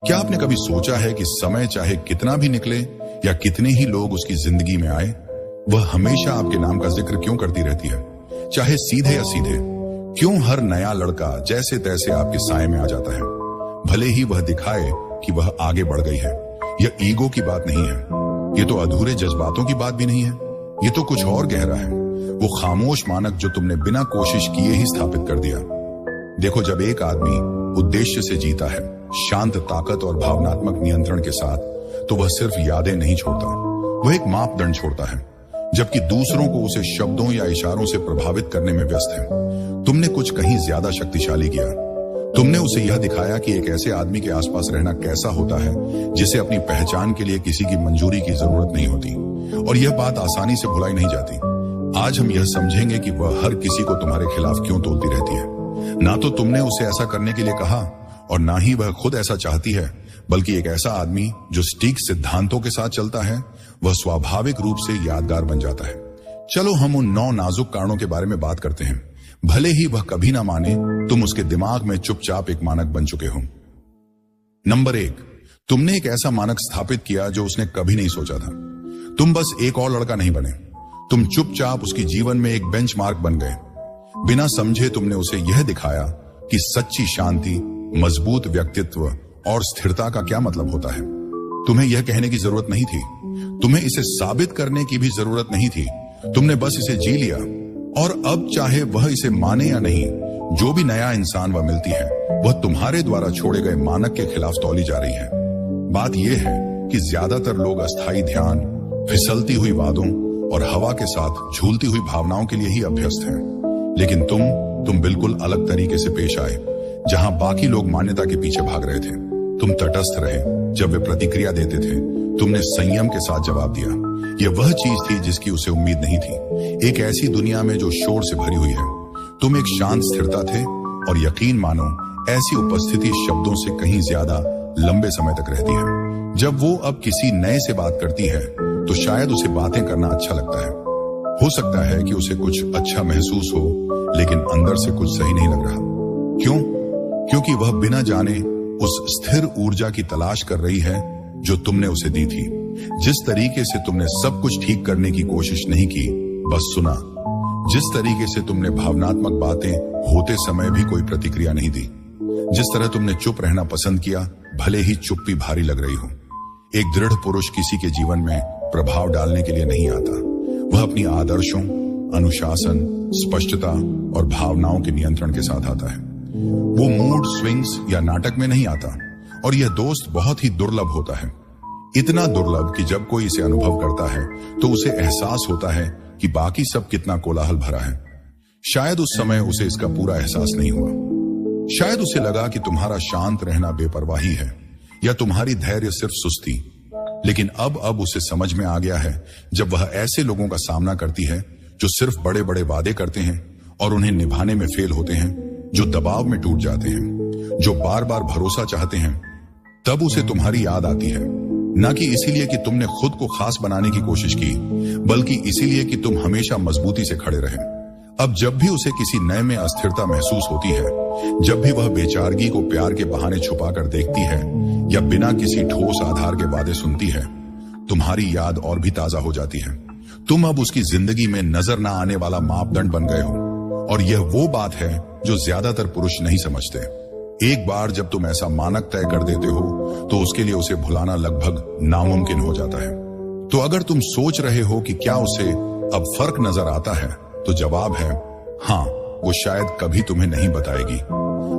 क्या आपने कभी सोचा है कि समय चाहे कितना भी निकले या कितने ही लोग उसकी जिंदगी में आए, वह हमेशा आपके नाम का जिक्र क्यों करती रहती है, चाहे सीधे या सीधे? क्यों हर नया लड़का जैसे तैसे आपके साए में आ जाता है, भले ही वह दिखाए कि वह आगे बढ़ गई है? यह ईगो की बात नहीं है, ये तो अधूरे जज्बातों की बात भी नहीं है, ये तो कुछ और गहरा है। वो खामोश मानक जो तुमने बिना कोशिश किए ही स्थापित कर दिया। देखो, जब एक आदमी उद्देश्य से जीता है, शांत ताकत और भावनात्मक नियंत्रण के साथ, तो वह सिर्फ यादें नहीं छोड़ता, वह एक मापदंड छोड़ता है, जबकि दूसरों को उसे शब्दों या इशारों से प्रभावित करने में व्यस्त है। तुमने कुछ कहीं ज्यादा शक्तिशाली किया। तुमने उसे यह दिखाया कि एक ऐसे आदमी के आसपास रहना कैसा होता है जिसे अपनी पहचान के लिए किसी की मंजूरी की जरूरत नहीं होती। और यह बात आसानी से भुलाई नहीं जाती। आज हम यह समझेंगे कि वह हर किसी को तुम्हारे खिलाफ क्यों तोलती रहती है। ना तो तुमने उसे ऐसा करने के लिए कहा और ना ही वह खुद ऐसा चाहती है, बल्कि एक ऐसा आदमी जो सटीक सिद्धांतों के साथ चलता है, वह स्वाभाविक रूप से यादगार बन जाता है। चलो हम उन 9 नाजुक कारणों के बारे में बात करते हैं। भले ही वह कभी ना माने, तुम उसके दिमाग में चुपचाप एक मानक बन चुके हो। नंबर 1, तुमने एक ऐसा मानक स्थापित किया जो उसने कभी नहीं सोचा था। तुम बस एक और लड़का नहीं बने, तुम चुपचाप उसके जीवन में एक बेंचमार्क बन गए। बिना समझे तुमने उसे यह दिखाया कि सच्ची शांति, मजबूत व्यक्तित्व और स्थिरता का क्या मतलब होता है। तुम्हें यह कहने की जरूरत नहीं थी, तुम्हें इसे साबित करने की भी जरूरत नहीं थी। तुमने बस इसे जी लिया, और अब चाहे वह इसे माने या नहीं, जो भी नया इंसान वह मिलती है, वह तुम्हारे द्वारा छोड़े गए मानक के खिलाफ तौली जा रही है। बात यह है कि ज्यादातर लोग अस्थायी ध्यान, फिसलती हुई वादों और हवा के साथ झूलती हुई भावनाओं के लिए ही अभ्यस्त हैं। लेकिन तुम बिल्कुल अलग तरीके से पेश आए। जहां बाकी लोग मान्यता के पीछे भाग रहे थे, तुम तटस्थ रहे। जब वे प्रतिक्रिया देते थे, तुमने संयम के साथ जवाब दिया। यह वह चीज थी जिसकी उसे उम्मीद नहीं थी। एक ऐसी दुनिया में जो शोर से भरी हुई है, तुम एक शांत स्थिरता थे, और यकीन मानो, ऐसी उपस्थिति शब्दों से कहीं ज्यादा लंबे समय तक रहती है। जब वो अब किसी नए से बात करती है, तो शायद उसे बातें करना अच्छा लगता है। हो सकता है कि उसे कुछ अच्छा महसूस हो, लेकिन अंदर से कुछ सही नहीं लग रहा। क्यों? क्योंकि वह बिना जाने उस स्थिर ऊर्जा की तलाश कर रही है जो तुमने उसे दी थी। जिस तरीके से तुमने सब कुछ ठीक करने की कोशिश नहीं की, बस सुना। जिस तरीके से तुमने भावनात्मक बातें होते समय भी कोई प्रतिक्रिया नहीं दी। जिस तरह तुमने चुप रहना पसंद किया, भले ही चुप्पी भारी लग रही हो। एक दृढ़ पुरुष किसी के जीवन में प्रभाव डालने के लिए नहीं आता। वह अपनी आदर्शों, अनुशासन, स्पष्टता और भावनाओं के नियंत्रण के साथ आता है। वो मूड स्विंग्स या नाटक में नहीं आता। और यह दोस्त बहुत ही दुर्लभ होता है। इतना दुर्लभ कि जब कोई इसे अनुभव करता है, तो उसे एहसास होता है कि बाकी सब कितना कोलाहल भरा है। शायद उस समय उसे इसका पूरा एहसास नहीं हुआ। शायद उसे लगा कि तुम्हारा शांत रहना बेपरवाही है, या तुम्हारी धैर्य सिर्फ सुस्ती। लेकिन अब उसे समझ में आ गया है, जब वह ऐसे लोगों का सामना करती है जो सिर्फ बड़े बड़े वादे करते हैं और उन्हें निभाने में फेल होते हैं, जो दबाव में टूट जाते हैं, जो बार बार भरोसा चाहते हैं, तब उसे तुम्हारी याद आती है। न कि इसीलिए कि तुमने खुद को खास बनाने की कोशिश की, बल्कि इसीलिए कि तुम हमेशा मजबूती से खड़े रहे। अब जब भी उसे किसी नए में अस्थिरता महसूस होती है, जब भी वह बेचारगी को प्यार के बहाने छुपाकर देखती है, या बिना किसी ठोस आधार के वादे सुनती है, तुम्हारी याद और भी ताजा हो जाती है। तुम अब उसकी जिंदगी में नजर ना आने वाला मापदंड बन गए हो। और यह वो बात है जो ज्यादातर पुरुष नहीं समझते। एक बार जब तुम ऐसा मानक तय कर देते हो, तो उसके लिए उसे भुलाना लगभग नामुमकिन हो जाता है। तो अगर तुम सोच रहे हो कि क्या उसे अब फर्क नजर आता है, तो जवाब है हाँ। वो शायद कभी तुम्हें नहीं बताएगी।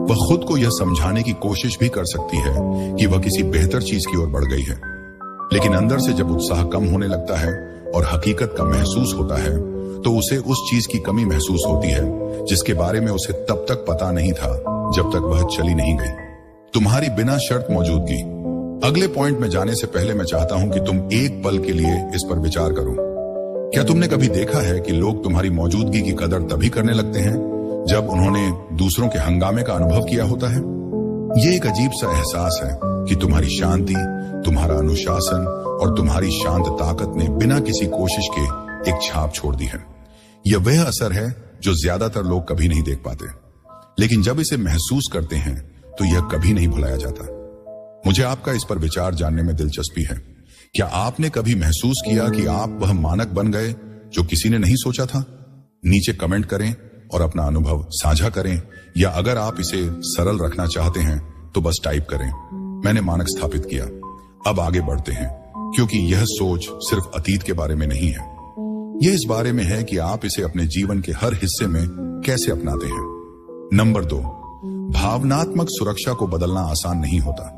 वह खुद को यह समझाने की कोशिश भी कर सकती है कि वह किसी बेहतर चीज की ओर बढ़ गई है। लेकिन अंदर से जब उत्साह कम होने लगता है और हकीकत का महसूस होता है, तो उसे उस चीज की कमी महसूस होती है जिसके बारे में उसे तब तक पता नहीं था, जब तक वह चली नहीं गई। तुम्हारी बिना शर्त मौजूदगी। अगले पॉइंट में जाने से पहले मैं चाहता हूं कि तुम एक पल के लिए इस पर विचार करो। क्या तुमने कभी देखा है कि लोग तुम्हारी मौजूदगी की कदर तभी करने लगते हैं जब उन्होंने दूसरों के हंगामे का अनुभव किया होता है? ये एक अजीब सा एहसास है कि तुम्हारी शांति, तुम्हारा अनुशासन और तुम्हारी शांत ताकत ने बिना किसी कोशिश के एक छाप छोड़ दी है। यह वह असर है जो ज्यादातर लोग कभी नहीं देख पाते, लेकिन जब इसे महसूस करते हैं, तो यह कभी नहीं भुलाया जाता। मुझे आपका इस पर विचार जानने में दिलचस्पी है। क्या आपने कभी महसूस किया कि आप वह मानक बन गए जो किसी ने नहीं सोचा था? नीचे कमेंट करें और अपना अनुभव साझा करें, या अगर आप इसे सरल रखना चाहते हैं तो बस टाइप करें, मैंने मानक स्थापित किया। अब आगे बढ़ते हैं, क्योंकि यह सोच सिर्फ अतीत के बारे में नहीं है, यह इस बारे में है कि आप इसे अपने जीवन के हर हिस्से में कैसे अपनाते हैं। नंबर 2, भावनात्मक सुरक्षा को बदलना आसान नहीं होता।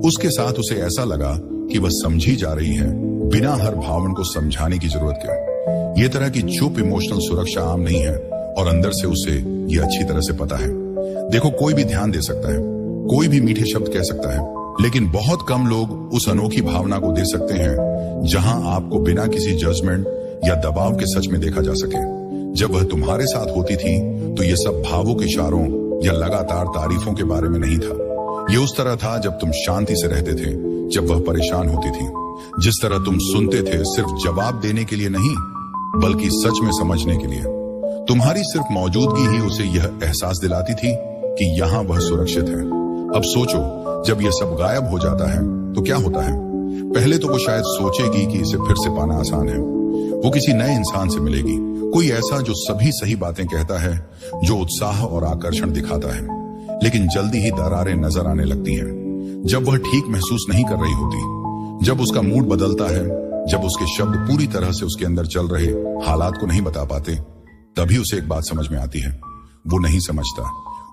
उसके साथ उसे ऐसा लगा कि वह समझी जा रही है, बिना हर भावना को समझाने की जरूरत क्यों। यह तरह की चुप इमोशनल सुरक्षा आम नहीं है, और अंदर से उसे यह अच्छी तरह से पता है। देखो, कोई भी ध्यान दे सकता है, कोई भी मीठे शब्द कह सकता है, लेकिन बहुत कम लोग उस अनोखी भावना को दे सकते हैं जहां आपको बिना किसी जजमेंट या दबाव के सच में देखा जा सके। जब वह तुम्हारे साथ होती थी तो यह सब भावुक इशारों या लगातार तारीफों के बारे में नहीं था। यह उस तरह था जब तुम शांति से रहते थे, जब वह परेशान होती थी। जिस तरह तुम सुनते थे, सिर्फ जवाब देने के लिए नहीं, बल्कि सच में समझने के लिए। तुम्हारी सिर्फ मौजूदगी ही उसे यह एहसास दिलाती थी कि यहां वह सुरक्षित है। अब सोचो, जब यह सब गायब हो जाता है तो क्या होता है? पहले तो वो शायद सोचेगी कि इसे फिर से पाना आसान है। वो किसी नए इंसान से मिलेगी, कोई ऐसा जो सभी सही बातें कहता है, जो उत्साह और आकर्षण दिखाता है। लेकिन जल्दी ही दरारें नजर आने लगती हैं। जब वह ठीक महसूस नहीं कर रही होती, जब उसका मूड बदलता है, जब उसके शब्द पूरी तरह से उसके अंदर चल रहे हालात को नहीं बता पाते, तभी उसे एक बात समझ में आती है, वो नहीं समझता,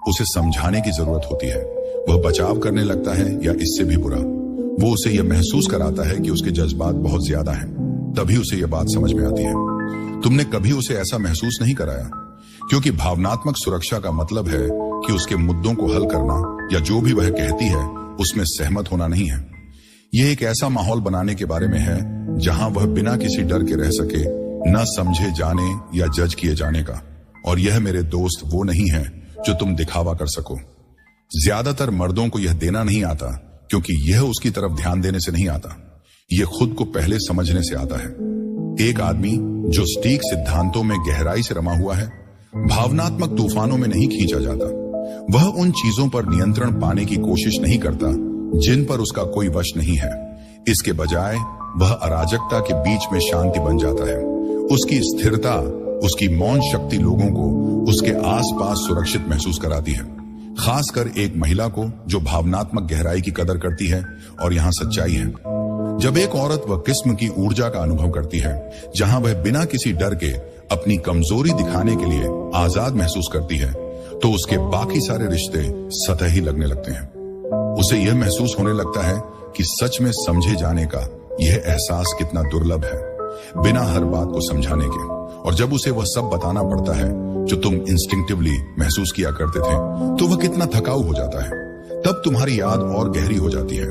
उसे समझाने की जरूरत होती है। वह बचाव करने लगता है, या इससे भी बुरा, वो उसे यह महसूस कराता है कि उसके जज्बात बहुत ज्यादा हैं। तभी उसे यह बात समझ में आती है। तुमने कभी उसे ऐसा महसूस नहीं कराया, क्योंकि भावनात्मक सुरक्षा का मतलब है कि उसके मुद्दों को हल करना, या जो भी वह कहती है उसमें सहमत होना नहीं है। यह एक ऐसा माहौल बनाने के बारे में है जहां वह बिना किसी डर के रह सके, न समझे जाने या जज किए जाने का। और यह मेरे दोस्त वो नहीं है जो तुम दिखावा कर सको। ज्यादातर मर्दों को यह देना नहीं आता, क्योंकि यह उसकी तरफ ध्यान देने से नहीं आता, यह खुद को पहले समझने से आता है। एक आदमी जो सटीक सिद्धांतों में गहराई से रमा हुआ है, भावनात्मक तूफानों में नहीं खींचा जाता। वह उन चीजों पर नियंत्रण पाने की कोशिश नहीं करता जिन पर उसका कोई वश नहीं है। इसके बजाय वह अराजकता के बीच में शांति बन जाता है। उसकी स्थिरता, उसकी मौन शक्ति लोगों को उसके आसपास सुरक्षित महसूस कराती है, खासकर एक महिला को जो भावनात्मक गहराई की कदर करती है। और यहाँ सच्चाई है, जब एक औरत वह किस्म की ऊर्जा का अनुभव करती है जहां वह बिना किसी डर के अपनी कमजोरी दिखाने के लिए आजाद महसूस करती है, तो उसके बाकी सारे रिश्ते सतही लगने लगते हैं। उसे यह महसूस होने लगता है कि सच में समझे जाने का यह एहसास कितना दुर्लभ है, बिना हर बात को समझाने के। और जब उसे वह सब बताना पड़ता है जो तुम इंस्टिंक्टिवली महसूस किया करते थे, तो वह कितना थकाऊ हो जाता है। तब तुम्हारी याद और गहरी हो जाती है।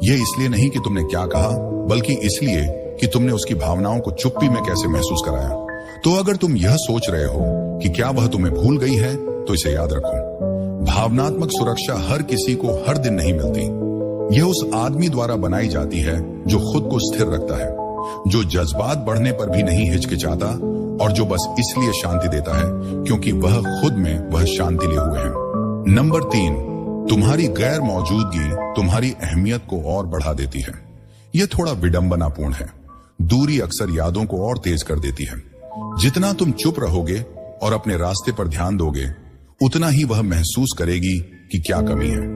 यह इसलिए नहीं कि तुमने क्या कहा, बल्कि इसलिए कि तुमने उसकी भावनाओं को चुप्पी में कैसे महसूस कराया। तो अगर तुम यह सोच रहे हो कि क्या वह तुम्हें भूल गई है, तो इसे याद रखो, भावनात्मक सुरक्षा हर किसी को हर दिन नहीं मिलती। यह उस आदमी द्वारा बनाई जाती है जो खुद को स्थिर रखता है, जो जज्बात बढ़ने पर भी नहीं हिचकिचाता, और जो बस इसलिए शांति देता है क्योंकि वह खुद में वह शांति लिए हुए है। नंबर 3, तुम्हारी गैर मौजूदगी तुम्हारी अहमियत को और बढ़ा देती है। यह थोड़ा विडंबनापूर्ण है। दूरी अक्सर यादों को और तेज कर देती है। जितना तुम चुप रहोगे और अपने रास्ते पर ध्यान दोगे, उतना ही वह महसूस करेगी कि क्या कमी है।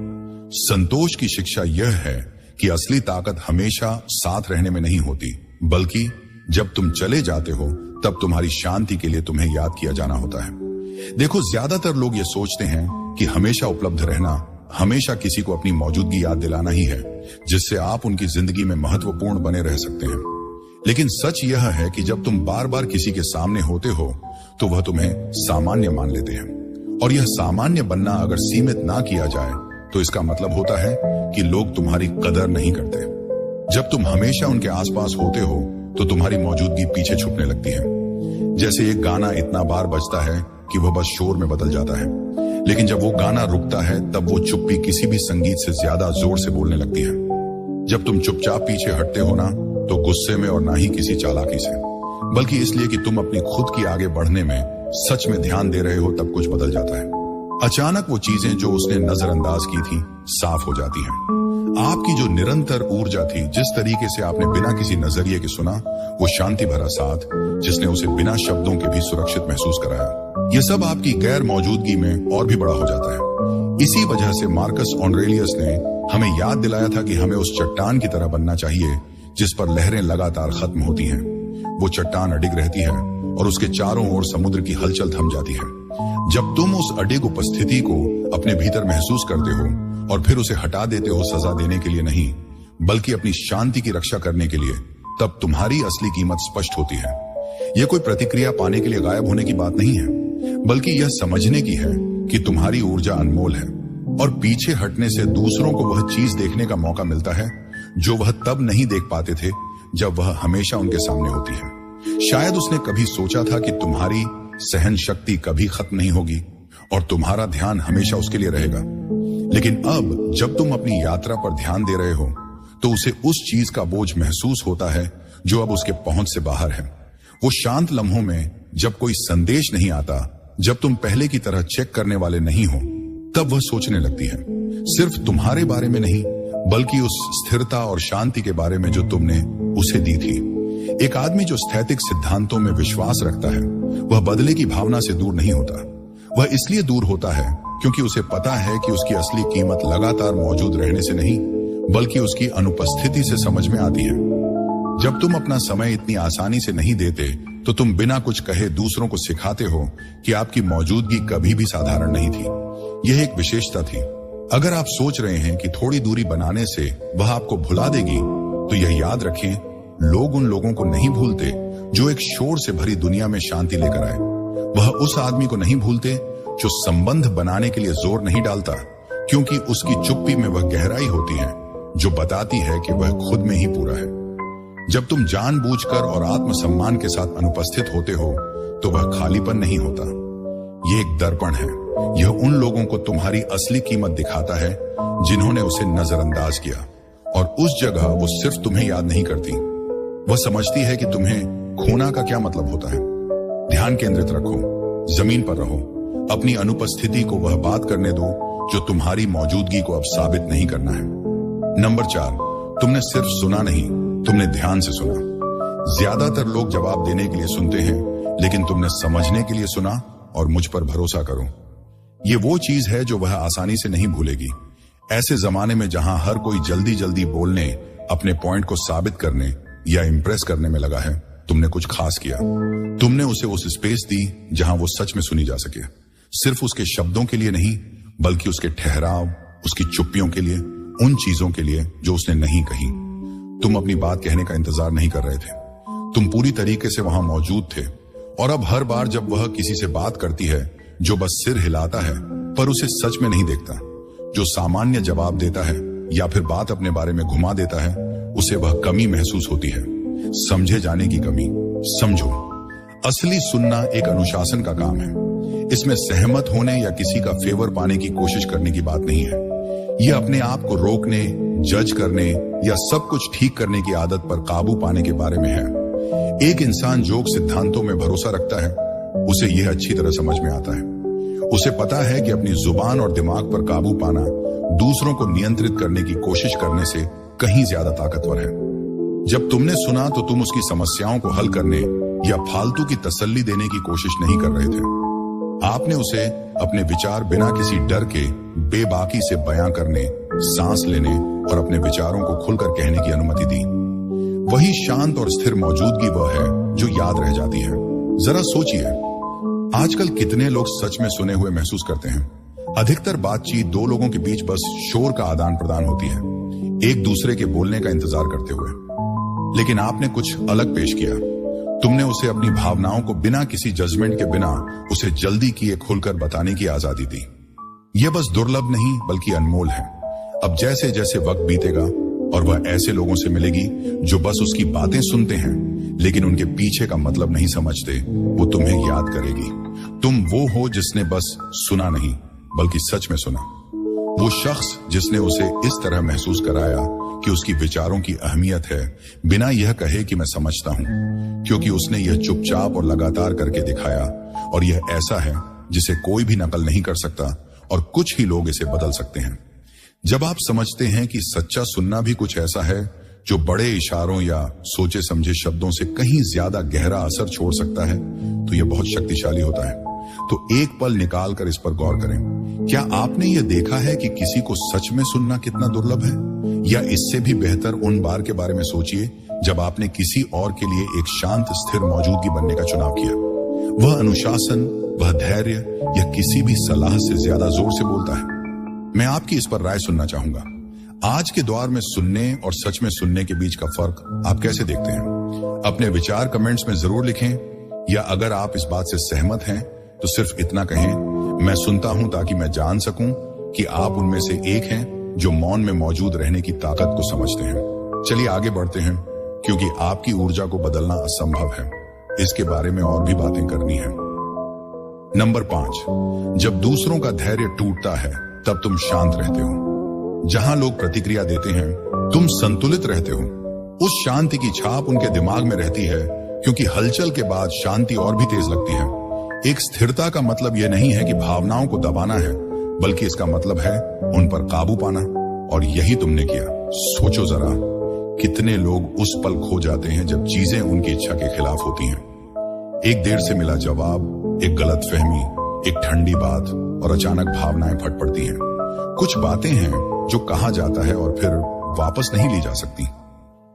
संतोष की शिक्षा यह है कि असली ताकत हमेशा साथ रहने में नहीं होती, बल्कि जब तुम चले जाते हो तब तुम्हारी शांति के लिए तुम्हें याद किया जाना होता है। देखो, ज्यादातर लोग ये सोचते हैं कि हमेशा उपलब्ध रहना, हमेशा किसी को अपनी मौजूदगी याद दिलाना ही है, जिससे आप उनकी जिंदगी में महत्वपूर्ण बने रह सकते हैं। लेकिन सच यह है कि जब तुम बार बार किसी के सामने होते हो, तो वह तुम्हें सामान्य मान लेते हैं। और यह सामान्य बनना अगर सीमित ना किया जाए, तो इसका मतलब होता है कि लोग तुम्हारी कदर नहीं करते। जब तुम हमेशा उनके आसपास होते हो, तो तुम्हारी मौजूदगी पीछे छुपने लगती है। जैसे एक गाना इतना बार बजता है कि वह बस शोर में बदल जाता है, लेकिन जब वो गाना रुकता है, तब वो चुप्पी किसी भी संगीत से ज्यादा जोर से बोलने लगती है। जब तुम चुपचाप पीछे हटते हो ना, तो गुस्से में और ना ही किसी चालाकी से, बल्कि इसलिए कि तुम अपनी खुद की आगे बढ़ने में सच में ध्यान दे रहे हो, तब कुछ बदल जाता है। अचानक वो चीजें जो उसने नजरअंदाज की थी साफ हो जाती हैं। आपकी जो निरंतर ऊर्जा थी, जिस तरीके से आपने बिना किसी नजरिए के सुना, वो शांति भरा साथ जिसने उसे बिना शब्दों के भी सुरक्षित महसूस कराया, ये सब आपकी गैर मौजूदगी में और भी बड़ा हो जाता है। इसी वजह से मार्कस ऑरेलियस ने हमें याद दिलाया था कि हमें उस चट्टान की तरह बनना चाहिए जिस पर लहरें लगातार खत्म होती हैं। वो चट्टान अडिग रहती है और उसके चारों ओर समुद्र की हलचल थम जाती है। जब तुम उस अडिग उपस्थिति को अपने भीतर महसूस करते हो और फिर उसे हटा देते हो सजा देने के लिए नहीं, बल्कि अपनी शांति की रक्षा करने के लिए, तब तुम्हारी असली कीमत स्पष्ट होती है। यह कोई प्रतिक्रिया पाने के लिए गायब होने की बात नहीं है, बल्कि यह समझने की है कि तुम्हारी ऊर्जा अनमोल है और पीछे हटने से दूसरों को वह चीज देखने का मौका मिलता है जो वह तब नहीं देख पाते थे जब वह हमेशा उनके सामने होती है। शायद उसने कभी सोचा था कि तुम्हारी सहन शक्ति कभी खत्म नहीं होगी और तुम्हारा ध्यान हमेशा उसके लिए रहेगा, लेकिन अब जब तुम अपनी यात्रा पर ध्यान दे रहे हो तो उसे उस चीज का बोझ महसूस होता है जो अब उसके पहुंच से बाहर है। वो शांत लम्हों में जब कोई संदेश नहीं आता, जब तुम पहले की तरह चेक करने वाले नहीं हो, तब वह सोचने लगती है, सिर्फ तुम्हारे बारे में नहीं बल्कि उस स्थिरता और शांति के बारे में जो तुमने उसे दी थी। एक आदमी जो स्थैतिक सिद्धांतों में विश्वास रखता है वह बदले की भावना से दूर नहीं होता। वह इसलिए दूर होता है क्योंकि उसे पता है कि उसकी असली कीमत लगातार मौजूद रहने से नहीं बल्कि उसकी अनुपस्थिति से समझ में आती है। जब तुम अपना समय इतनी आसानी से नहीं देते तो तुम बिना कुछ कहे दूसरों को सिखाते हो कि आपकी मौजूदगी कभी भी साधारण नहीं थी। यह एक विशेषता थी। अगर आप सोच रहे हैं कि थोड़ी दूरी बनाने से वह आपको भुला देगी, तो यह याद रखें, लोग उन लोगों को नहीं भूलते जो एक शोर से भरी दुनिया में शांति लेकर आए। वह उस आदमी को नहीं भूलते जो संबंध बनाने के लिए जोर नहीं डालता, क्योंकि उसकी चुप्पी में वह गहराई होती है जो बताती है कि वह खुद में ही पूरा है। जब तुम जानबूझकर और आत्मसम्मान के साथ अनुपस्थित होते हो तो वह खालीपन नहीं होता, यह एक दर्पण है। यह उन लोगों को तुम्हारी असली कीमत दिखाता है जिन्होंने उसे नजरअंदाज किया, और उस जगह वो सिर्फ तुम्हें याद नहीं करती, वह समझती है कि तुम्हें खोना का क्या मतलब होता है। ध्यान केंद्रित रखो, जमीन पर रहो, अपनी अनुपस्थिति को वह बात करने दो जो तुम्हारी मौजूदगी को अब साबित नहीं करना है। नंबर 4, तुमने सिर्फ सुना नहीं, तुमने ध्यान से सुना। ज्यादातर लोग जवाब देने के लिए सुनते हैं, लेकिन तुमने समझने के लिए सुना, और मुझ पर भरोसा करो, ये वो चीज है जो वह आसानी से नहीं भूलेगी। ऐसे जमाने में जहां हर कोई जल्दी जल्दी बोलने, अपने पॉइंट को साबित करने या इंप्रेस करने में लगा है, तुमने कुछ खास किया। तुमने उसे उस स्पेस दी जहां वो सच में सुनी जा सके, सिर्फ उसके शब्दों के लिए नहीं बल्कि उसके ठहराव, उसकी चुप्पियों के लिए, उन चीजों के लिए जो उसने नहीं कही। तुम अपनी बात कहने का इंतजार नहीं कर रहे थे, तुम पूरी तरीके से वहां मौजूद थे, और अब हर बार जब वह किसी से बात करती है जो बस सिर हिलाता है पर उसे सच में नहीं देखता, जो सामान्य जवाब देता है या फिर बात अपने बारे में घुमा देता है, उसे वह कमी महसूस होती है, समझे जाने की कमी। समझो, असली सुनना एक अनुशासन का काम है। इसमें सहमत होने या किसी का फेवर पाने की कोशिश करने की बात नहीं है। यह अपने आप को रोकने, जज करने या सब कुछ ठीक करने की आदत पर काबू पाने के बारे में है। एक इंसान जो सिद्धांतों में भरोसा रखता है, उसे यह अच्छी तरह समझ में आता है। उसे पता है कि अपनी जुबान और दिमाग पर काबू पाना दूसरों को नियंत्रित करने की कोशिश करने से कहीं ज्यादा ताकतवर है। जब तुमने सुना तो तुम उसकी समस्याओं को हल करने या फालतू की तसल्ली देने की कोशिश नहीं कर रहे थे। आपने उसे अपने विचार बिना किसी डर के बेबाकी से बयां करने, सांस लेने और अपने विचारों को खुलकर कहने की अनुमति दी। वही शांत और स्थिर मौजूदगी वह है जो याद रह जाती है। जरा सोचिए, आजकल कितने लोग सच में सुने हुए महसूस करते हैं। अधिकतर बातचीत दो लोगों के बीच बस शोर का आदान प्रदान होती है, एक दूसरे के बोलने का इंतजार करते हुए। लेकिन आपने कुछ अलग पेश किया। तुमने उसे अपनी भावनाओं को बिना किसी जजमेंट के, बिना उसे जल्दी किए खुलकर बताने की आजादी दी। यह बस दुर्लभ नहीं बल्कि अनमोल है। अब जैसे जैसे वक्त बीतेगा और वह ऐसे लोगों से मिलेगी जो बस उसकी बातें सुनते हैं लेकिन उनके पीछे का मतलब नहीं समझते, वो तुम्हें याद करेगी। तुम वो हो जिसने बस सुना नहीं बल्कि सच में सुना। वो शख्स जिसने उसे इस तरह महसूस कराया कि उसकी विचारों की अहमियत है, बिना यह कहे कि मैं समझता हूं, क्योंकि उसने यह चुपचाप और लगातार करके दिखाया। और यह ऐसा है जिसे कोई भी नकल नहीं कर सकता और कुछ ही लोग इसे बदल सकते हैं। जब आप समझते हैं कि सच्चा सुनना भी कुछ ऐसा है जो बड़े इशारों या सोचे समझे शब्दों से कहीं ज्यादा गहरा असर छोड़ सकता है, तो यह बहुत शक्तिशाली होता है। तो एक पल निकाल कर इस पर गौर करें। क्या आपने यह देखा है कि किसी को सच में सुनना कितना दुर्लभ है? या इससे भी बेहतर उन बार के बारे में सोचिए जब आपने किसी और के लिए एक शांत स्थिर मौजूदगी बनने का चुनाव किया। वह अनुशासन, वह धैर्य या किसी भी सलाह से ज्यादा जोर से बोलता है। मैं आपकी इस पर राय सुनना चाहूंगा। आज के दौर में सुनने और सच में सुनने के बीच का फर्क आप कैसे देखते हैं? अपने विचार कमेंट्स में जरूर लिखें, या अगर आप इस बात से सहमत हैं तो सिर्फ इतना कहें, मैं सुनता हूं ताकि मैं जान सकूं कि आप उनमें से एक हैं जो मौन में मौजूद रहने की ताकत को समझते हैं। चलिए आगे बढ़ते हैं, क्योंकि आपकी ऊर्जा को बदलना असंभव है। इसके बारे में और भी बातें करनी है। नंबर 5, जब दूसरों का धैर्य टूटता है तब तुम शांत रहते हो। जहां लोग प्रतिक्रिया देते हैं, तुम संतुलित रहते हो। उस शांति की छाप उनके दिमाग में रहती है, क्योंकि हलचल के बाद शांति और भी तेज लगती है। एक स्थिरता का मतलब यह नहीं है कि भावनाओं को दबाना है, बल्कि इसका मतलब है उन पर काबू पाना। और यही तुमने किया। सोचो जरा, कितने लोग उस पल खो जाते हैं जब चीजें उनकी इच्छा के खिलाफ होती हैं। एक देर से मिला जवाब, एक गलतफहमी, एक ठंडी बात, और अचानक भावनाएं फट पड़ती हैं। कुछ बातें हैं जो कहा जाता है और फिर वापस नहीं ली जा सकती।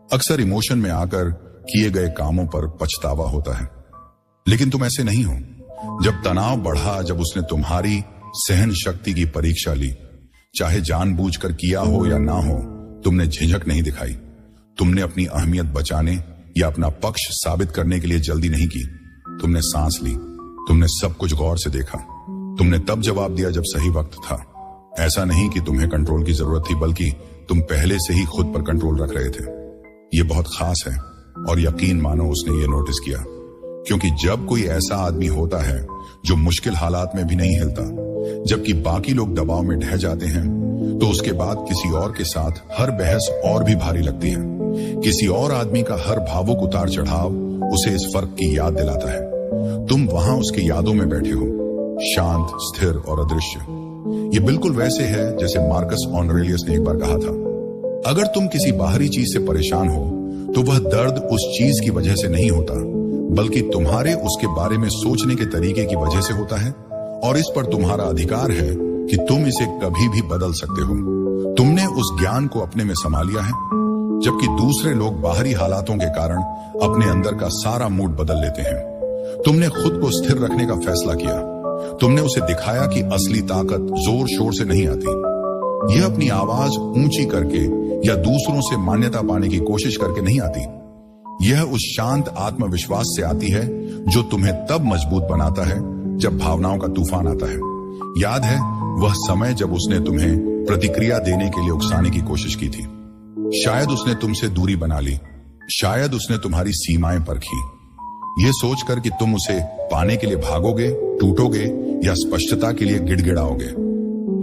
अक्सर इमोशन में आकर किए गए कामों पर पछतावा होता है, लेकिन तुम ऐसे नहीं हो। जब तनाव बढ़ा, जब उसने तुम्हारी सहन शक्ति की परीक्षा ली, चाहे जानबूझकर किया हो या ना हो, तुमने झिझक नहीं दिखाई। तुमने अपनी अहमियत बचाने या अपना पक्ष साबित करने के लिए जल्दी नहीं की। तुमने सांस ली, तुमने सब कुछ गौर से देखा। तुमने तब जवाब दिया जब सही वक्त था। ऐसा नहीं कि तुम्हें कंट्रोल की जरूरत थी, बल्कि तुम पहले से ही खुद पर कंट्रोल रख रहे थे। यह बहुत खास है, और यकीन मानो उसने ये नोटिस किया, क्योंकि जब कोई ऐसा आदमी होता है जो मुश्किल हालात में भी नहीं हिलता, जबकि बाकी लोग दबाव में ढह जाते हैं, तो उसके बाद किसी और के साथ हर बहस और भी भारी लगती है। किसी और आदमी का हर भावुक उतार चढ़ाव उसे इस फर्क की याद दिलाता है। तुम वहां उसकी यादों में बैठे हो, शांत, स्थिर और अदृश्य। ये बिल्कुल वैसे है जैसे मार्कस ऑरेलियस ने एक बार कहा था, अगर तुम किसी बाहरी चीज से परेशान हो तो वह दर्द उस चीज की वजह से नहीं होता, बल्कि तुम्हारे उसके बारे में सोचने के तरीके की वजह से होता है। और इस पर तुम्हारा अधिकार है कि तुम इसे कभी भी बदल सकते हो। तुमने उस ज्ञान को अपने में समा लिया है, जबकि दूसरे लोग बाहरी हालातों के कारण अपने अंदर का सारा मूड बदल लेते हैं। तुमने खुद को स्थिर रखने का फैसला किया। तुमने उसे दिखाया कि असली ताकत जोर शोर से नहीं आती। यह अपनी आवाज ऊंची करके या दूसरों से मान्यता पाने की कोशिश करके नहीं आती। यह उस शांत आत्मविश्वास से आती है जो तुम्हें तब मजबूत बनाता है जब भावनाओं का तूफान आता है। याद है वह समय जब उसने तुम्हें प्रतिक्रिया देने के लिए उकसाने की कोशिश की थी? शायद उसने तुमसे दूरी बना ली, शायद उसने तुम्हारी सीमाएं परखी, यह सोचकर कि तुम उसे पाने के लिए भागोगे, टूटोगे या स्पष्टता के लिए गिड़गिड़ाओगे।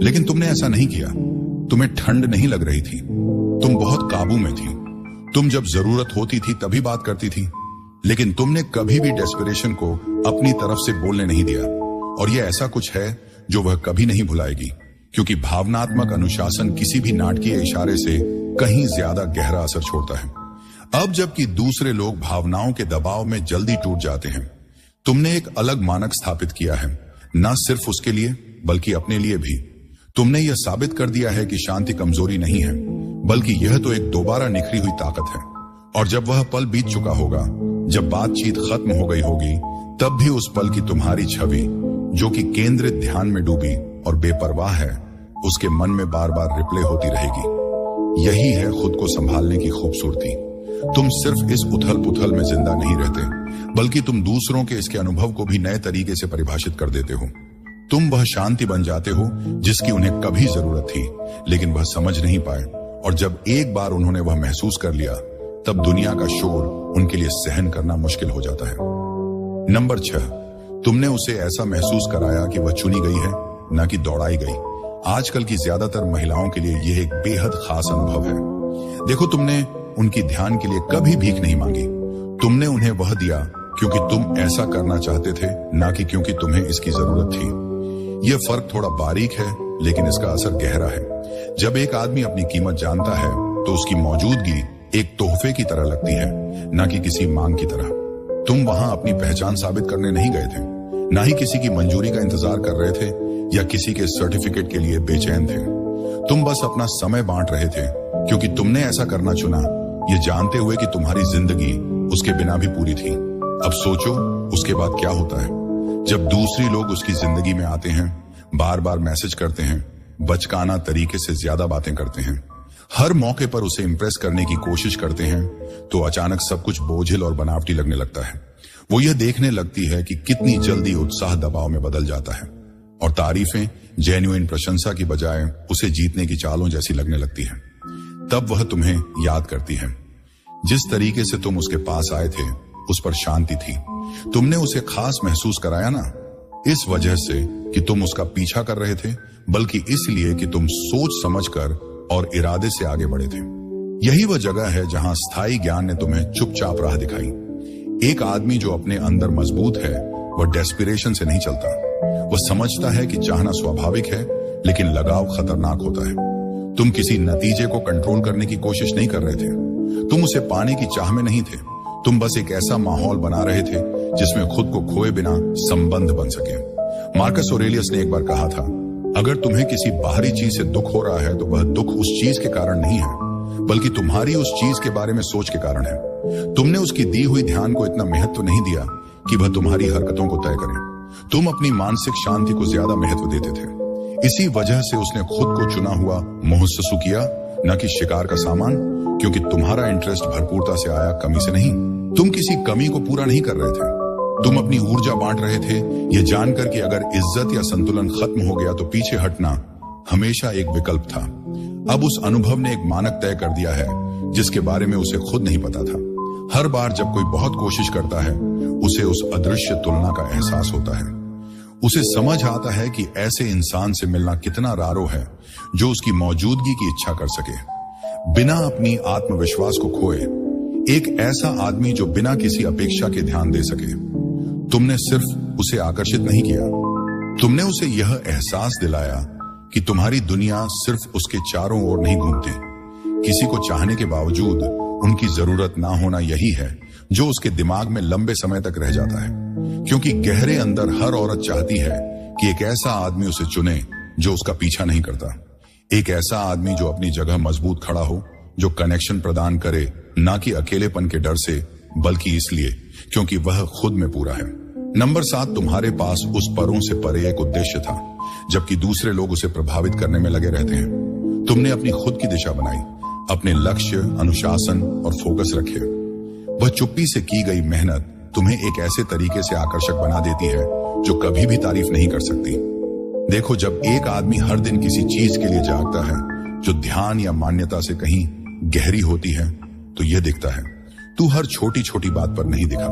लेकिन तुमने ऐसा नहीं किया। तुम्हें ठंड नहीं लग रही थी, तुम बहुत काबू में थी। तुम जब जरूरत होती थी तभी बात करती थी, लेकिन तुमने कभी भी डेस्परेशन को अपनी तरफ से बोलने नहीं दिया। और यह ऐसा कुछ है जो वह कभी नहीं भुलाएगी, क्योंकि भावनात्मक अनुशासन किसी भी नाटकीय इशारे से कहीं ज्यादा गहरा असर छोड़ता है। अब जबकि दूसरे लोग भावनाओं के दबाव में जल्दी टूट जाते हैं, तुमने एक अलग मानक स्थापित किया है, न सिर्फ उसके लिए बल्कि अपने लिए भी। तुमने यह साबित कर दिया है कि शांति कमजोरी नहीं है, बल्कि यह तो एक दोबारा निखरी हुई ताकत है। और जब वह पल बीत चुका होगा, जब बातचीत खत्म हो गई होगी, तब भी उस पल की तुम्हारी छवि, जो कि केंद्रित ध्यान में डूबी और बेपरवाह है, उसके मन में बार बार रिप्ले होती रहेगी। यही है खुद को संभालने की खूबसूरती। तुम सिर्फ इस उथल पुथल में जिंदा नहीं रहते, बल्कि तुम दूसरों के इसके अनुभव को भी नए तरीके से परिभाषित कर देते हो। तुम वह शांति बन जाते हो जिसकी उन्हें कभी जरूरत थी, लेकिन वह समझ नहीं पाए। और जब एक बार उन्होंने वह महसूस कर लिया, तब दुनिया का शोर उनके लिए सहन करना मुश्किल हो जाता है। नंबर 6, तुमने उसे ऐसा महसूस कराया कि वह चुनी गई है, न कि दौड़ाई गई। आजकल की ज्यादातर महिलाओं के लिए यह एक बेहद खास अनुभव है। देखो, तुमने उनकी ध्यान के लिए कभी भीख नहीं मांगी। तुमने उन्हें वह दिया क्योंकि तुम ऐसा करना चाहते थे, ना कि क्योंकि तुम्हें इसकी जरूरत थी। यह फर्क थोड़ा बारीक है, लेकिन इसका असर गहरा है। जब एक आदमी अपनी कीमत जानता है तो उसकी मौजूदगी एक तोहफे की तरह लगती है, न कि किसी मांग की तरह। तुम वहां अपनी पहचान साबित करने नहीं गए थे, ना ही किसी की मंजूरी का इंतजार कर रहे थे या किसी के सर्टिफिकेट के लिए बेचैन थे। तुम बस अपना समय बांट रहे थे, क्योंकि तुमने ऐसा करना चुना, ये जानते हुए कि तुम्हारी जिंदगी उसके बिना भी पूरी थी। अब सोचो उसके बाद क्या होता है जब दूसरी लोग उसकी जिंदगी में आते हैं, बार बार मैसेज करते हैं, बचकाना तरीके से ज्यादा बातें करते हैं, हर मौके पर उसे इंप्रेस करने की कोशिश करते हैं, तो अचानक सब कुछ बोझिल और बनावटी लगने लगता है। वो यह देखने लगती है कि कितनी जल्दी उत्साह दबाव में बदल जाता है और तारीफें जेन्युइन प्रशंसा की बजाय उसे जीतने की चालों जैसी लगने लगती है। तब वह तुम्हें याद करती है। जिस तरीके से तुम उसके पास आए थे उस पर शांति थी। तुमने उसे खास महसूस कराया ना, इस वजह से कि तुम उसका पीछा कर रहे थे, बल्कि इसलिए कि तुम सोच समझकर और इरादे से आगे बढ़े थे। यही वह जगह है जहां स्थायी ज्ञान ने तुम्हें चुपचाप राह दिखाई। एक आदमी जो अपने अंदर मजबूत है वह डेस्पिरेशन से नहीं चलता। वह समझता है कि चाहना स्वाभाविक है, लेकिन लगाव खतरनाक होता है। तुम किसी नतीजे को कंट्रोल करने की कोशिश नहीं कर रहे थे, तुम उसे पाने की चाह में नहीं थे। तुम बस एक ऐसा माहौल बना रहे थे जिसमें खुद को खोए बिना संबंध बन सके। मार्कस ऑरेलियस ने एक बार कहा था, अगर तुम्हें किसी बाहरी चीज से दुख हो रहा है तो वह दुख उस चीज के कारण नहीं है, बल्कि तुम्हारी उस चीज के बारे में सोच के कारण है। तुमने उसकी दी हुई ध्यान को इतना महत्व नहीं दिया कि वह तुम्हारी हरकतों को तय करे। तुम अपनी मानसिक शांति को ज्यादा महत्व देते थे। इसी वजह से उसने खुद को चुना हुआ मुहस्ससु किया, न कि शिकार का सामान, क्योंकि तुम्हारा इंटरेस्ट भरपूरता से आया, कमी से नहीं। तुम किसी कमी को पूरा नहीं कर रहे थे, तुम अपनी ऊर्जा बांट रहे थे, यह जानकर कि अगर इज्जत या संतुलन खत्म हो गया तो पीछे हटना हमेशा एक विकल्प था। अब उस अनुभव ने एक मानक तय कर दिया है जिसके बारे में उसे खुद नहीं पता था। हर बार जब कोई बहुत कोशिश करता है उसे उस अदृश्य तुलना का एहसास होता है। उसे समझ आता है कि ऐसे इंसान से मिलना कितना रारो है जो उसकी मौजूदगी की इच्छा कर सके बिना अपनी आत्मविश्वास को खोए। एक ऐसा आदमी जो बिना किसी अपेक्षा के ध्यान दे सके। तुमने सिर्फ उसे आकर्षित नहीं किया, तुमने उसे यह एहसास दिलाया कि तुम्हारी दुनिया सिर्फ उसके चारों ओर नहीं घूमती। किसी को चाहने के बावजूद उनकी जरूरत ना होना यही है जो उसके दिमाग में लंबे समय तक रह जाता है, क्योंकि गहरे अंदर हर औरत चाहती है कि एक ऐसा आदमी उसे चुने जो उसका पीछा नहीं करता। एक ऐसा आदमी जो अपनी जगह मजबूत खड़ा हो, जो कनेक्शन प्रदान करे, ना कि अकेलेपन के डर से, बल्कि इसलिए क्योंकि वह खुद में पूरा है। नंबर 7, तुम्हारे पास उस परों से परे एक उद्देश्य था, जबकि दूसरे लोग उसे प्रभावित करने में लगे रहते हैं। तुमने अपनी खुद की दिशा बनाई, अपने लक्ष्य, अनुशासन और फोकस रखे। वह चुप्पी से की गई मेहनत तुम्हें एक ऐसे तरीके से आकर्षक बना देती है जो कभी भी तारीफ नहीं कर सकती। देखो, जब एक आदमी हर दिन किसी चीज के लिए जागता है जो ध्यान या मान्यता से कहीं गहरी होती है, तो यह दिखता है तू हर छोटी छोटी बात पर नहीं दिखा,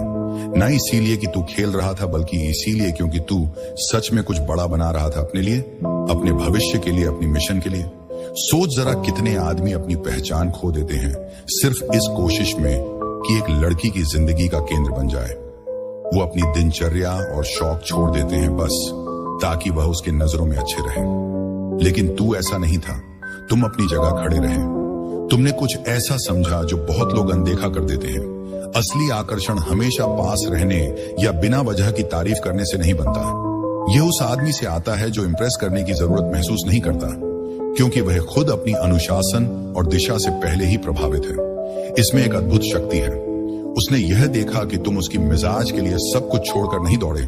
ना इसीलिए कि तू खेल रहा था, बल्कि इसीलिए क्योंकि तू सच में कुछ बड़ा बना रहा था अपने लिए, अपने भविष्य के लिए, अपनी मिशन के लिए। सोच जरा कितने आदमी अपनी पहचान खो देते हैं सिर्फ इस कोशिश में कि एक लड़की की जिंदगी का केंद्र बन जाए। वो अपनी दिनचर्या और शौक छोड़ देते हैं बस ताकि वह उसके नजरों में अच्छे रहे। लेकिन तू ऐसा नहीं था, तुम अपनी जगह खड़े रहे। तुमने कुछ ऐसा समझा जो बहुत लोग अनदेखा कर देते हैं। असली आकर्षण हमेशा पास रहने या बिना वजह की तारीफ करने से नहीं बनता। यह उस आदमी से आता है जो इंप्रेस करने की जरूरत महसूस नहीं करता, क्योंकि वह खुद अपनी अनुशासन और दिशा से पहले ही प्रभावित है। इसमें एक अद्भुत शक्ति है। उसने यह देखा कि तुम उसकी मिजाज के लिए सब कुछ छोड़कर नहीं दौड़े।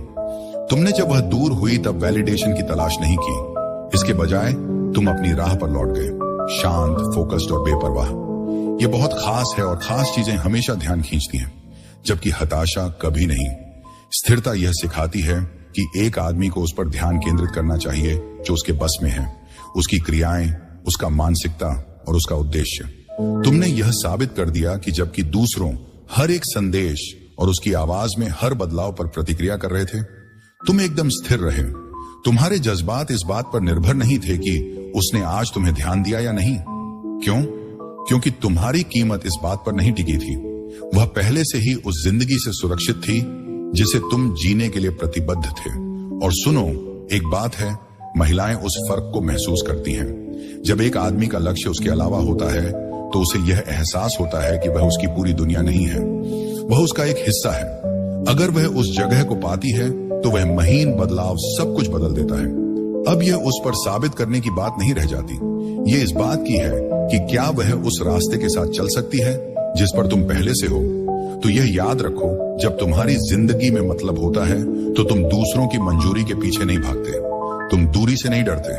तुमने जब वह दूर हुई तब वैलिडेशन की तलाश नहीं की, इसके बजाय तुम अपनी राह पर लौट गए, शांत, फोकस्ड और बेपरवाह। यह बहुत खास है और खास चीजें हमेशा ध्यान खींचती हैं, जबकि हताशा कभी नहीं। स्थिरता यह सिखाती है कि एक आदमी को उस पर ध्यान केंद्रित करना चाहिए जो उसके बस में है, उसकी क्रियाएं, उसका मानसिकता और उसका उद्देश्य। तुमने यह साबित कर दिया कि जबकि दूसरों हर एक संदेश और उसकी आवाज में हर बदलाव पर प्रतिक्रिया कर रहे थे, तुम एकदम स्थिर रहे। तुम्हारे जज्बात इस बात पर निर्भर नहीं थे कि उसने आज तुम्हें ध्यान दिया या नहीं। क्यों? क्योंकि तुम्हारी कीमत इस बात पर नहीं टिकी थी। वह पहले से ही उस जिंदगी से सुरक्षित थी जिसे तुम जीने के लिए प्रतिबद्ध थे। और सुनो, एक बात है, महिलाएं उस फर्क को महसूस करती हैं। जब एक आदमी का लक्ष्य उसके अलावा होता है तो उसे यह एहसास होता है कि वह उसकी पूरी दुनिया नहीं है, वह उसका एक हिस्सा है। अगर वह उस जगह को पाती है तो वह महीन बदलाव सब कुछ बदल देता है। अब यह उस पर साबित करने की बात नहीं रह जाती, ये इस बात की है कि क्या वह उस रास्ते के साथ चल सकती है जिस पर तुम पहले से हो। तो यह याद रखो, जब तुम्हारी जिंदगी में मतलब होता है तो तुम दूसरों की मंजूरी के पीछे नहीं भागते, तुम दूरी से नहीं डरते,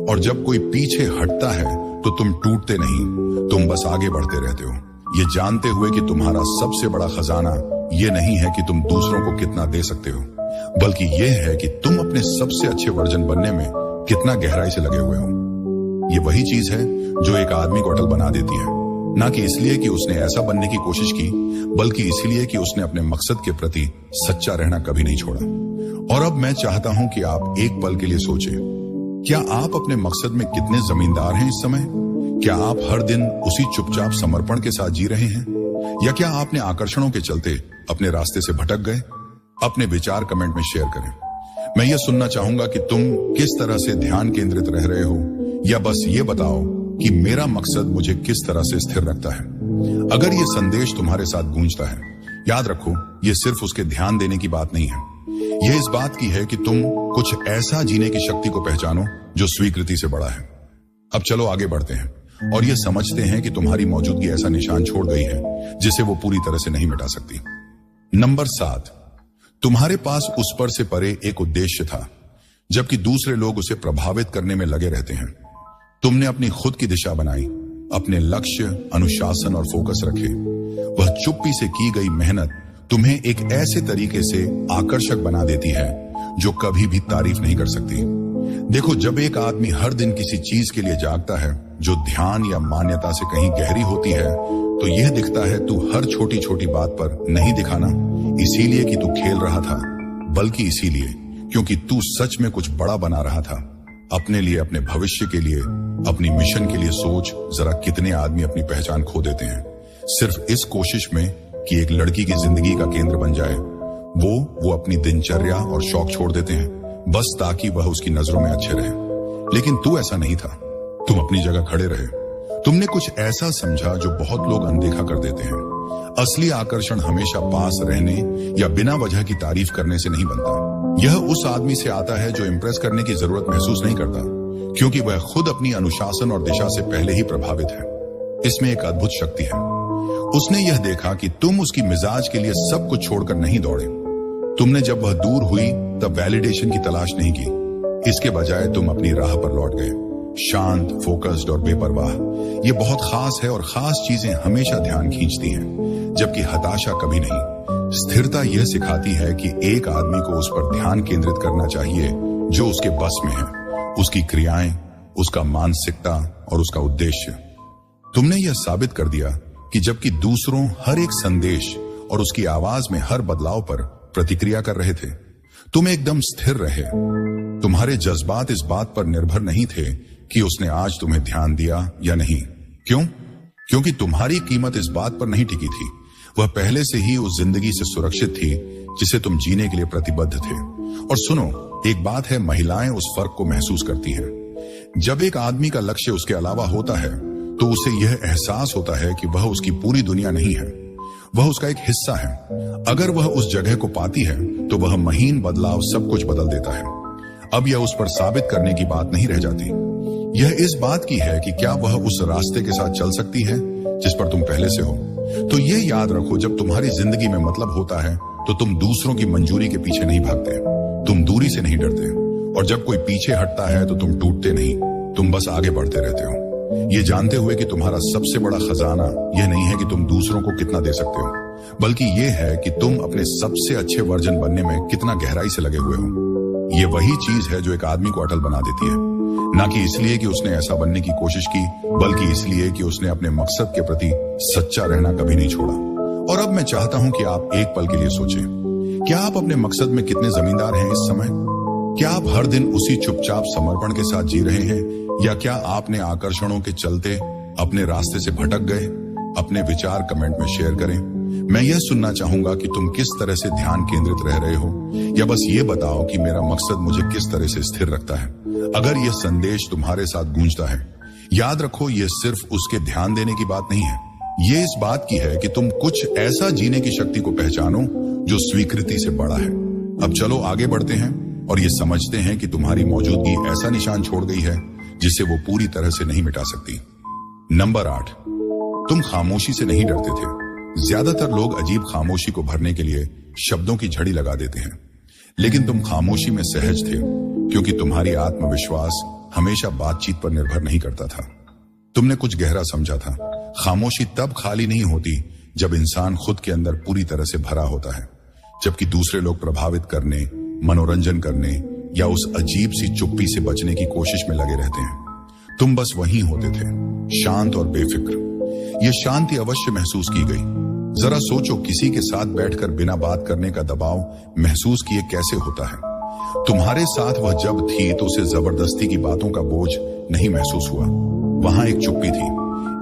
और जब कोई पीछे हटता है तो तुम टूटते नहीं, तुम बस आगे बढ़ते रहते हो, ये जानते हुए कि तुम्हारा सबसे बड़ा खजाना ये नहीं है कि तुम दूसरों को कितना दे सकते हो, बल्कि यह है कि तुम अपने सबसे अच्छे वर्जन बनने में कितना गहराई से लगे हुए हो। ये वही चीज है जो एक आदमी को अटल बना देती है, ना कि इसलिए कि उसने ऐसा बनने की कोशिश की, बल्कि इसलिए कि उसने अपने मकसद के प्रति सच्चा रहना कभी नहीं छोड़ा। और अब मैं चाहता हूं कि आप एक पल के लिए सोचें, क्या आप अपने मकसद में कितने जमींदार हैं इस समय? क्या आप हर दिन उसी चुपचाप समर्पण के साथ जी रहे हैं, या क्या आपने आकर्षणों के चलते अपने रास्ते से भटक गए? अपने विचार कमेंट में शेयर करें। मैं ये सुनना चाहूंगा कि तुम किस तरह से ध्यान केंद्रित रह रहे हो, या बस ये बताओ कि मेरा मकसद मुझे किस तरह से स्थिर रखता है। अगर ये संदेश तुम्हारे साथ गूंजता है, याद रखो, ये सिर्फ उसके ध्यान देने की बात नहीं है, यह इस बात की है कि तुम कुछ ऐसा जीने की शक्ति को पहचानो जो स्वीकृति से बड़ा है। अब चलो आगे बढ़ते हैं और ये समझते हैं कि तुम्हारी मौजूदगी ऐसा निशान छोड़ गई है जिसे वो पूरी तरह से नहीं मिटा सकती। नंबर 7, तुम्हारे पास उस पर से परे एक उद्देश्य था, जबकि दूसरे लोग उसे प्रभावित करने में लगे रहते हैं। तुमने अपनी खुद की दिशा बनाई, अपने लक्ष्य, अनुशासन और फोकस रखे। वह चुप्पी से की गई मेहनत तुम्हें एक ऐसे तरीके से आकर्षक बना देती है जो कभी भी तारीफ नहीं कर सकती। देखो, जब एक आदमी हर दिन किसी चीज के लिए जागता है जो ध्यान या मान्यता से कहीं गहरी होती है, तो यह दिखता है तू हर छोटी छोटी बात पर नहीं दिखाना इसीलिए कि तू खेल रहा था, बल्कि इसीलिए क्योंकि तू सच में कुछ बड़ा बना रहा था अपने लिए, अपने भविष्य के लिए, अपनी मिशन के लिए। सोच जरा, कितने आदमी अपनी पहचान खो देते हैं सिर्फ इस कोशिश में कि एक लड़की की जिंदगी का केंद्र बन जाए। वो अपनी दिनचर्या और शौक छोड़ देते हैं बस ताकि वह उसकी नजरों में अच्छे रहे। लेकिन तू ऐसा नहीं था, तुम अपनी जगह खड़े रहे। तुमने कुछ ऐसा समझा जो बहुत लोग अनदेखा कर देते हैं। असली आकर्षण हमेशा पास रहने या बिना वजह की तारीफ करने से नहीं बनता। यह उस आदमी से आता है जो इंप्रेस करने की जरूरत महसूस नहीं करता, क्योंकि वह खुद अपनी अनुशासन और दिशा से पहले ही प्रभावित है। इसमें एक अद्भुत शक्ति है। उसने यह देखा कि तुम उसकी मिजाज के लिए सब कुछ छोड़कर नहीं दौड़े। तुमने जब वह दूर हुई तब वैलिडेशन की तलाश नहीं की, इसके बजाय तुम अपनी राह पर लौट गए, शांत, फोकस्ड और बेपरवाह। ये बहुत खास है और खास चीजें हमेशा ध्यान खींचती हैं, जबकि हताशा कभी नहीं। स्थिरता यह सिखाती है कि एक आदमी को उस पर ध्यान केंद्रित करना चाहिए जो उसके बस में है, उसकी क्रियाएं, उसका मानसिकता और उसका उद्देश्य। तुमने यह साबित कर दिया कि जबकि दूसरों हर एक संदेश और उसकी आवाज में हर बदलाव पर प्रतिक्रिया कर रहे थे, तुम एकदम स्थिर रहे। तुम्हारे जज्बात इस बात पर निर्भर नहीं थे कि उसने आज तुम्हें ध्यान दिया या नहीं। क्यों? क्योंकि तुम्हारी कीमत इस बात पर नहीं टिकी थी। वह पहले से ही उस जिंदगी से सुरक्षित थी जिसे तुम जीने के लिए प्रतिबद्ध थे। और सुनो, एक बात है, महिलाएं उस फर्क को महसूस करती हैं। जब एक आदमी का लक्ष्य उसके अलावा होता है तो उसे यह एहसास होता है कि वह उसकी पूरी दुनिया नहीं है, वह उसका एक हिस्सा है। अगर वह उस जगह को पाती है तो वह महीन बदलाव सब कुछ बदल देता है। अब यह उस पर साबित करने की बात नहीं रह जाती, यह इस बात की है कि क्या वह उस रास्ते के साथ चल सकती है जिस पर तुम पहले से हो। तो यह याद रखो, जब तुम्हारी जिंदगी में मतलब होता है तो तुम दूसरों की मंजूरी के पीछे नहीं भागते, तुम दूरी से नहीं डरते, और जब कोई पीछे हटता है तो तुम टूटते नहीं, तुम बस आगे बढ़ते रहते हो, ये जानते हुए कि तुम्हारा सबसे बड़ा खजाना यह नहीं है कि तुम दूसरों को कितना दे सकते हो, बल्कि यह है कि तुम अपने सबसे अच्छे वर्जन बनने में कितना गहराई से लगे हुए हो। ये वही चीज है जो एक आदमी को अटल बना देती है, ना कि इसलिए कि उसने ऐसा बनने की कोशिश की, बल्कि इसलिए कि उसने अपने मकसद के प्रति सच्चा रहना कभी नहीं छोड़ा। और अब मैं चाहता हूं कि आप एक पल के लिए सोचें, क्या आप अपने मकसद में कितने जमींदार हैं इस समय? क्या आप हर दिन उसी चुपचाप समर्पण के साथ जी रहे हैं, या क्या आपने आकर्षणों के चलते अपने रास्ते से भटक गए? अपने विचार कमेंट में शेयर करें। मैं यह सुनना चाहूंगा कि तुम किस तरह से ध्यान केंद्रित रह रहे हो, या बस ये बताओ कि मेरा मकसद मुझे किस तरह से स्थिर रखता है। अगर यह संदेश तुम्हारे साथ गूंजता है, याद रखो, ये सिर्फ उसके ध्यान देने की बात नहीं है, ये इस बात की है कि तुम कुछ ऐसा जीने की शक्ति को पहचानो जो स्वीकृति से बड़ा है। अब चलो आगे बढ़ते हैं और ये समझते हैं कि तुम्हारी मौजूदगी ऐसा निशान छोड़ गई है जिसे वो पूरी तरह से नहीं मिटा सकती। नंबर 8, तुम खामोशी से नहीं डरते थे। ज्यादातर लोग अजीब खामोशी को भरने के लिए शब्दों की झड़ी लगा देते हैं, लेकिन तुम खामोशी में सहज थे क्योंकि तुम्हारी आत्मविश्वास हमेशा बातचीत पर निर्भर नहीं करता था। तुमने कुछ गहरा समझा था। खामोशी तब खाली नहीं होती जब इंसान खुद के अंदर पूरी तरह से भरा होता है, जबकि दूसरे लोग प्रभावित करने, मनोरंजन करने या उस अजीब सी चुप्पी से बचने की कोशिश में लगे रहते हैं। तुम बस वहीं होते थे, शांत और बेफिक्र। यह शांति अवश्य महसूस की गई। जरा सोचो, किसी के साथ बैठकर बिना बात करने का दबाव महसूस किए कैसे होता है। तुम्हारे साथ वह जब थी तो उसे जबरदस्ती की बातों का बोझ नहीं महसूस हुआ। वहां एक चुप्पी थी,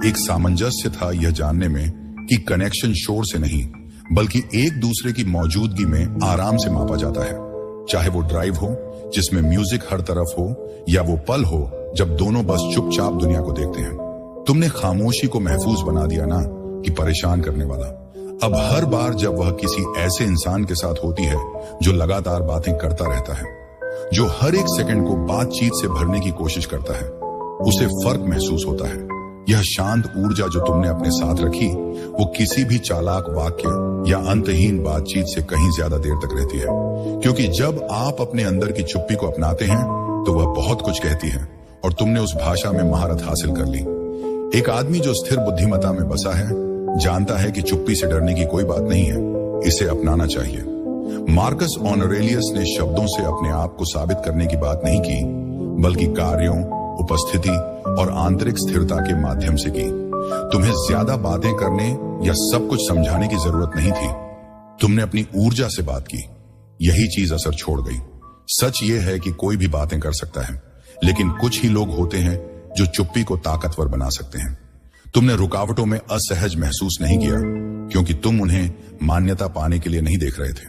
एक सामंजस्य था यह जानने में कि कनेक्शन शोर से नहीं बल्कि एक दूसरे की मौजूदगी में आराम से मापा जाता है। चाहे वो ड्राइव हो जिसमें म्यूजिक हर तरफ हो या वो पल हो जब दोनों बस चुपचाप दुनिया को देखते हैं। तुमने खामोशी को महफूज बना दिया ना कि परेशान करने वाला। अब हर बार जब वह किसी ऐसे इंसान के साथ होती है जो लगातार बातें करता रहता है, जो हर एक सेकंड को बातचीत से भरने की कोशिश करता है, उसे फर्क महसूस होता है। यह शांत ऊर्जा जो तुमने अपने साथ रखी वो किसी भी चालाक वाक्य या अंतहीन बातचीत से कहीं ज्यादा देर तक रहती है, क्योंकि जब आप अपने अंदर की चुप्पी को अपनाते हैं तो वह बहुत कुछ कहती है और तुमने उस भाषा में महारत हासिल कर ली। एक आदमी जो स्थिर बुद्धिमत्ता में बसा है जानता है कि चुप्पी से डरने की कोई बात नहीं है, इसे अपनाना चाहिए। मार्कस ऑनरेलियस ने शब्दों से अपने आप को साबित करने की बात नहीं की, बल्कि कार्यों, उपस्थिति और आंतरिक स्थिरता के माध्यम से की। तुम्हें ज्यादा बातें करने या सब कुछ समझाने की जरूरत नहीं थी। तुमने अपनी ऊर्जा से बात की, यही चीज असर छोड़ गई। सच ये है कि कोई भी बातें कर सकता है, लेकिन कुछ ही लोग होते हैं जो चुप्पी को ताकतवर बना सकते हैं। तुमने रुकावटों में असहज महसूस नहीं किया क्योंकि तुम उन्हें मान्यता पाने के लिए नहीं देख रहे थे।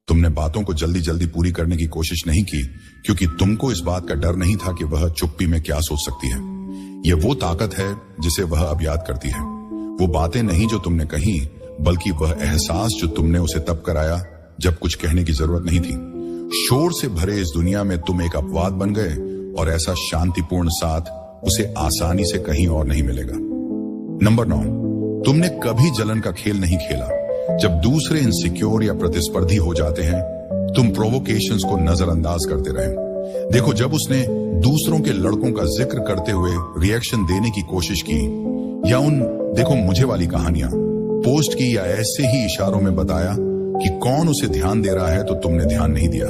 तुमने बातों को जल्दी जल्दी पूरी करने की कोशिश नहीं की क्योंकि तुमको इस बात का डर नहीं था कि वह चुप्पी में क्या सोच सकती है। यह वो ताकत है जिसे वह अब याद करती है। वो बातें नहीं जो तुमने कही, बल्कि वह एहसास जो तुमने उसे तब कराया जब कुछ कहने की जरूरत नहीं थी। शोर से भरे इस दुनिया में तुम एक अपवाद बन गए और ऐसा शांतिपूर्ण साथ उसे आसानी से कहीं और नहीं मिलेगा। नंबर 9, तुमने कभी जलन का खेल नहीं खेला। जब दूसरे इनसिक्योर या प्रतिस्पर्धी हो जाते हैं, तुम प्रोवोकेशंस को नजरअंदाज करते रहे। देखो, जब उसने दूसरों के लड़कों का जिक्र करते हुए रिएक्शन देने की कोशिश की या उन देखो मुझे वाली कहानियां पोस्ट की या ऐसे ही इशारों में बताया कि कौन उसे ध्यान दे रहा है, तो तुमने ध्यान नहीं दिया।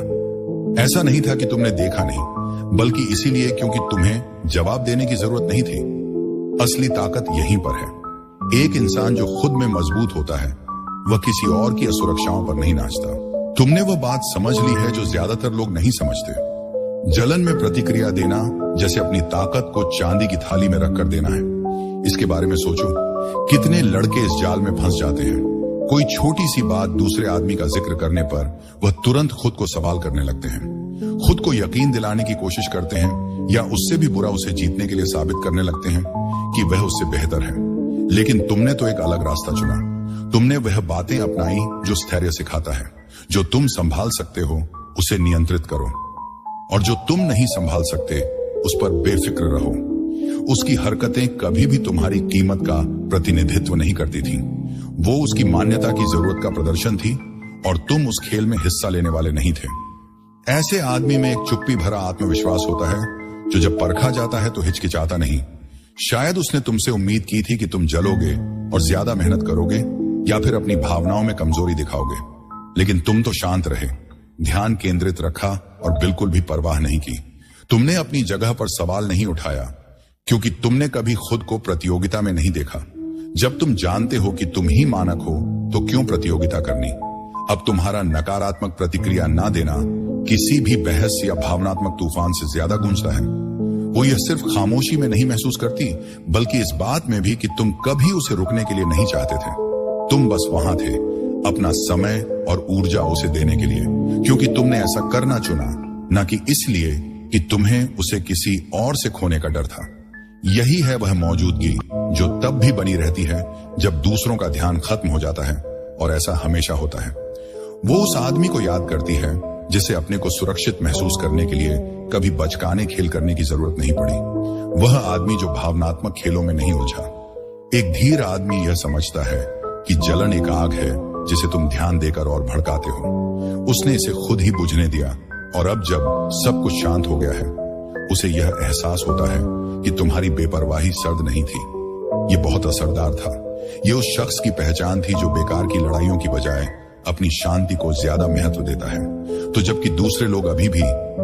ऐसा नहीं था कि तुमने देखा नहीं, बल्कि इसीलिए क्योंकि तुम्हें जवाब देने की जरूरत नहीं थी। असली ताकत यहीं पर है। एक इंसान जो खुद में मजबूत होता है वह किसी और की असुरक्षाओं पर नहीं नाचता। तुमने वो बात समझ ली है जो ज्यादातर लोग नहीं समझते। जलन में प्रतिक्रिया देना जैसे अपनी ताकत को चांदी की थाली में रखकर देना है। इसके बारे में सोचो, कितने लड़के इस जाल में फंस जाते हैं। कोई छोटी सी बात दूसरे आदमी का जिक्र करने पर वह तुरंत खुद को सवाल करने लगते हैं, खुद को यकीन दिलाने की कोशिश करते हैं या उससे भी बुरा उसे जीतने के लिए साबित करने लगते हैं कि वह उससे बेहतर है। लेकिन तुमने तो एक अलग रास्ता चुना। तुमने वह बातें अपनाई जो स्थैर्य सिखाता है। जो तुम संभाल सकते हो उसे नियंत्रित करो, और जो तुम नहीं संभाल सकते उस पर बेफिक्र रहो। उसकी हरकतें कभी भी तुम्हारी कीमत का प्रतिनिधित्व नहीं करती थी। वो उसकी मान्यता की जरूरत का प्रदर्शन थी और तुम उस खेल में हिस्सा लेने वाले नहीं थे। ऐसे आदमी में एक चुप्पी भरा आत्मविश्वास होता है जो जब परखा जाता है तो हिचकिचाता नहीं। शायद उसने तुमसे उम्मीद की थी कि तुम जलोगे और ज्यादा मेहनत करोगे या फिर अपनी भावनाओं में कमजोरी दिखाओगे, लेकिन तुम तो शांत रहे, ध्यान केंद्रित रखा और बिल्कुल भी परवाह नहीं की। तुमने अपनी जगह पर सवाल नहीं उठाया क्योंकि तुमने कभी खुद को प्रतियोगिता में नहीं देखा। जब तुम जानते हो कि तुम ही मानक हो तो क्यों प्रतियोगिता करनी। अब तुम्हारा नकारात्मक प्रतिक्रिया ना देना किसी भी बहस या भावनात्मक तूफान से ज्यादा गूंजता है। वो यह सिर्फ खामोशी में नहीं महसूस करती, बल्कि इस बात में भी कि तुम कभी उसे रुकने के लिए नहीं चाहते थे। तुम बस वहां थे, अपना समय और ऊर्जा उसे देने के लिए, क्योंकि तुमने ऐसा करना चुना, न कि इसलिए कि तुम्हें उसे किसी और से खोने का डर था। यही है वह मौजूदगी जो तब भी बनी रहती है जब दूसरों का ध्यान खत्म हो जाता है, और ऐसा हमेशा होता है। वो उस आदमी को याद करती है जिसे अपने को सुरक्षित महसूस करने के लिए कभी बचकाने खेल करने की जरूरत नहीं पड़ी। वह आदमी जो भावनात्मक खेलों में नहीं उलझा। एक धीर आदमी यह समझता है कि जलन एक आग है जिसे तुम ध्यान देकर और भड़काते हो। उसने इसे खुद ही बुझने दिया, और अब जब सब कुछ शांत हो गया है, उसे यह एहसास होता है कि तुम्हारी बेपरवाही सर्द नहीं थी, ये बहुत असरदार था। ये उस शख्स की पहचान थी जो बेकार की लड़ाइयों की बजाय अपनी शांति को ज्यादा महत्व देता है। तो जबकि दूसरे लोग अभी भी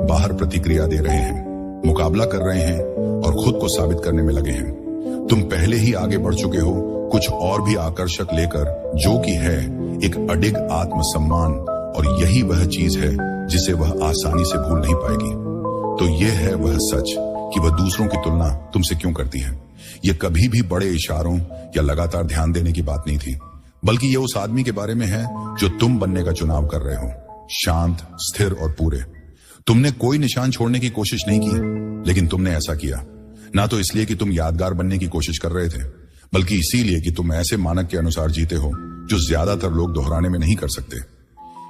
बाहर प्रतिक्रिया दे रहे हैं, मुकाबला कर रहे हैं और खुद को साबित करने में लगे हैं, तुम पहले ही आगे बढ़ चुके हो, कुछ और भी आकर्षक लेकर, जो कि है एक अडिग आत्मसम्मान। और यही वह चीज है जिसे वह आसानी से भूल नहीं पाएगी। तो यह है वह सच कि वह दूसरों की तुलना तुमसे क्यों करती है। यह कभी भी बड़े इशारों या लगातार ध्यान देने की बात नहीं थी, बल्कि यह उस आदमी के बारे में है जो तुम बनने का चुनाव कर रहे हो, शांत, स्थिर और पूरे। तुमने कोई निशान छोड़ने की कोशिश नहीं की, लेकिन तुमने ऐसा किया, ना तो इसलिए कि तुम यादगार बनने की कोशिश कर रहे थे, बल्कि इसीलिए कि तुम ऐसे मानक के अनुसार जीते हो जो ज्यादातर लोग दोहराने में नहीं कर सकते।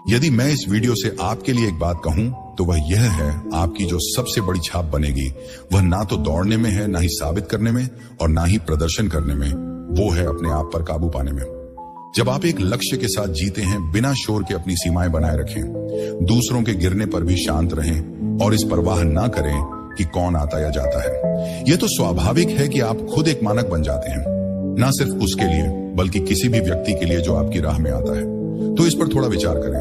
यदि मैं इस वीडियो से आपके लिए एक बात कहूं तो वह यह है, आपकी जो सबसे बड़ी छाप बनेगी वह ना तो दौड़ने में है, ना ही साबित करने में, और ना ही प्रदर्शन करने में, वो है अपने आप पर काबू पाने में। जब आप एक लक्ष्य के साथ जीते हैं, बिना शोर के अपनी सीमाएं बनाए रखें, दूसरों के गिरने पर भी शांत रहें और इस परवाह ना करें कि कौन आता या जाता है, यह तो स्वाभाविक है कि आप खुद एक मानक बन जाते हैं, ना सिर्फ उसके लिए बल्कि किसी भी व्यक्ति के लिए जो आपकी राह में आता है। तो इस पर थोड़ा विचार करें।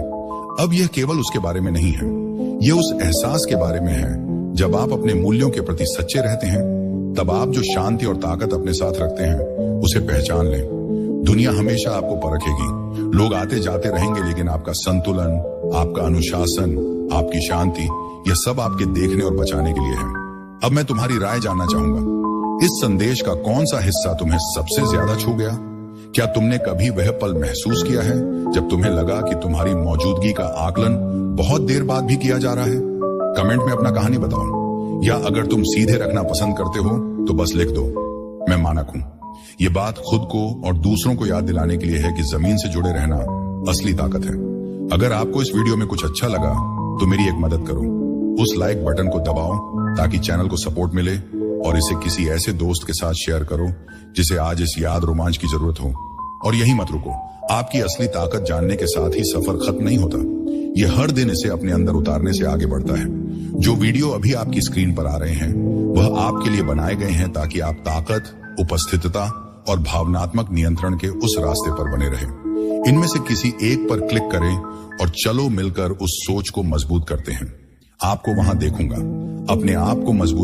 अब यह केवल उसके बारे में नहीं है, यह उस एहसास के बारे में है जब आप अपने मूल्यों के प्रति सच्चे रहते हैं, तब आप जो शांति और ताकत अपने साथ रखते हैं उसे पहचान लें। दुनिया हमेशा आपको परखेगी, लोग आते जाते रहेंगे, लेकिन आपका संतुलन, आपका अनुशासन, आपकी शांति, यह सब आपके देखने और बचाने के लिए है। अब मैं तुम्हारी राय जानना चाहूंगा, इस संदेश का कौन सा हिस्सा तुम्हें सबसे ज्यादा छू गया? क्या तुमने कभी वह पल महसूस किया है जब तुम्हें लगा कि तुम्हारी मौजूदगी का आकलन बहुत देर बाद भी किया जा रहा है? कमेंट में अपना कहानी बताओ, या अगर तुम सीधे रखना पसंद करते हो तो बस लिख दो, मैं मानक हूं। ये बात खुद को और दूसरों को याद दिलाने के लिए है कि जमीन से जुड़े रहना असली ताकत है। अगर आपको इस वीडियो में कुछ अच्छा लगा तो मेरी एक मदद करो, उस लाइक बटन को दबाओ ताकि चैनल को सपोर्ट मिले, और इसे किसी ऐसे दोस्त के साथ शेयर करो जिसे आज इस याद रोमांच की जरूरत हो। और यही मत रुको, आपकी असली ताकत जानने के साथ ही सफर खत्म नहीं होता, यह हर दिन इसे अपने अंदर उतारने से आगे बढ़ता है। जो वीडियो अभी आपकी स्क्रीन पर आ रहे हैं वह आपके लिए बनाए गए हैं ताकि आप ताकत, उपस्थितता और भावनात्मक नियंत्रण के उस रास्ते पर बने रहें। इनमें से किसी एक पर क्लिक करें और चलो मिलकर उस सोच को मजबूत करते हैं। आपको वहां देखूंगा, अपने आप को मजबूत